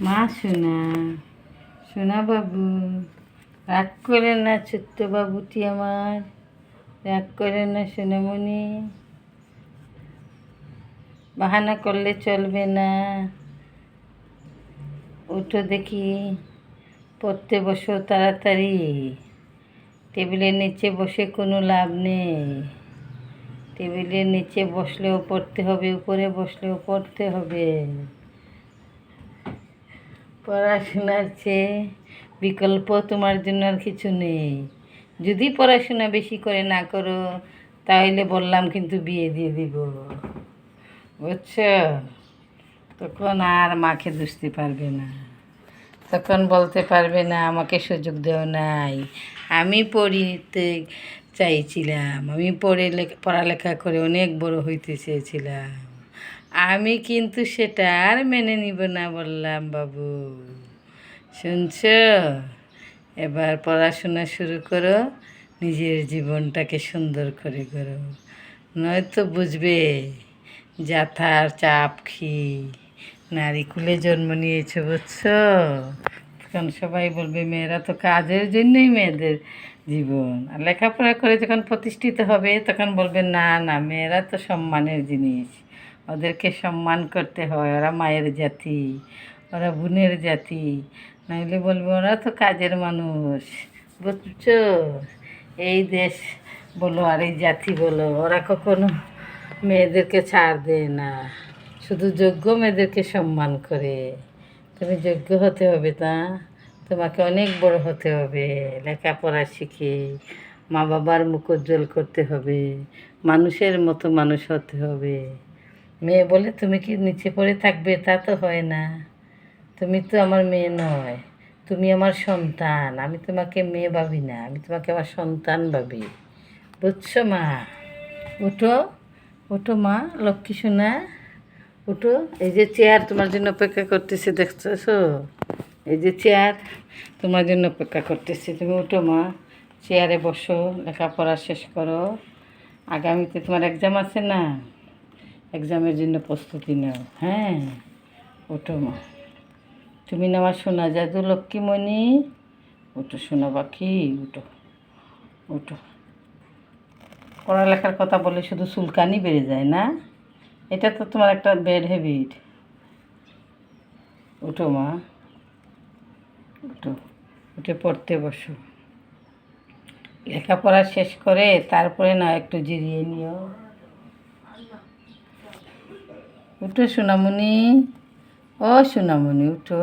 মা সোনা, সোনা বাবু, রাগ করে না ছোট্ট বাবুটি আমার, রাগ করে না সোনামণি। বাহানা করলে চলবে না। উঠো দেখি, পড়তে বসো তাড়াতাড়ি। টেবিলের নিচে বসে কোনো লাভ নেই। টেবিলের নিচে বসলেও পড়তে হবে, উপরে বসলেও পড়তে হবে। পড়াশোনার চেয়ে বিকল্প তোমার জন্য আর কিছু নেই। যদি পড়াশোনা বেশি করে না করো তাহলে বললাম কিন্তু বিয়ে দিয়ে দিব, বুঝছো? তখন আর মাকে দুষতে পারবে না, তখন বলতে পারবে না আমাকে সুযোগ দেও নাই। আমি পড়িতে চাইছিলাম, আমি পড়ালেখা করে অনেক বড় হইতে চেয়েছিলাম, আমি কিন্তু সেটা আর মেনে নিব না বললাম বাবু। শুনছ? এবার পড়াশোনা শুরু করো, নিজের জীবনটাকে সুন্দর করে করো, নয়তো বুঝবে যাথার চাপ খি নারী কুলে জন্ম নিয়েছে, বুঝছো? তখন সবাই বলবে মেয়েরা তো কাজের জন্যই মেয়েদের জীবন, আর লেখাপড়া করে যখন প্রতিষ্ঠিত হবে তখন বলবে না না, মেয়েরা তো সম্মানের জিনিস, ওদেরকে সম্মান করতে হয়, ওরা মায়ের জাতি, ওরা বোনের জাতি। নাহলে বলবে ওরা তো কাজের মানুষ, বুঝছো? এই দেশ বলো আর এই জাতি বলো, ওরা কখনো মেয়েদেরকে ছাড় দেয় না, শুধু যোগ্য মেয়েদেরকে সম্মান করে। তুমি যোগ্য হতে হবে, তা তোমাকে অনেক বড় হতে হবে, লেখাপড়া শিখে মা বাবার মুখ উজ্জ্বল করতে হবে, মানুষের মতো মানুষ হতে হবে। মেয়ে বলে তুমি কি নিচে পড়ে থাকবে? তা তো হয় না। তুমি তো আমার মেয়ে নয়, তুমি আমার সন্তান। আমি তোমাকে মেয়ে ভাবি না, আমি তোমাকে আমার সন্তান ভাবি, বুঝছো মা? উঠো, উঠো মা, লক্ষ্মী সোনা, উঠো। এই যে চেয়ার তোমার জন্য অপেক্ষা করতেছে, দেখতেছো? এই যে চেয়ার তোমার জন্য অপেক্ষা করতেছে, তুমি উঠো মা, চেয়ারে বসো, লেখাপড়া শেষ করো। আগামীতে তোমার এক্সাম আছে না, এক্সামের জন্য প্রস্তুতি নাও। হ্যাঁ, উঠো মা, তুমি না আমার সোনা জাদু লক্ষ্মীমণি। উঠো সোনা পাখি, উঠো, উঠো। পড়ালেখার কথা বলে শুধু চুলকানি বেড়ে যায় না, এটা তো তোমার একটা ব্যাড হ্যাবিট। উঠো মা, উঠো, উঠে পড়তে বসো। লেখাপড়া শেষ করে তারপরে না একটু জিরিয়ে নিও। উঠো সোনামণি, ও সোনামণি উঠো।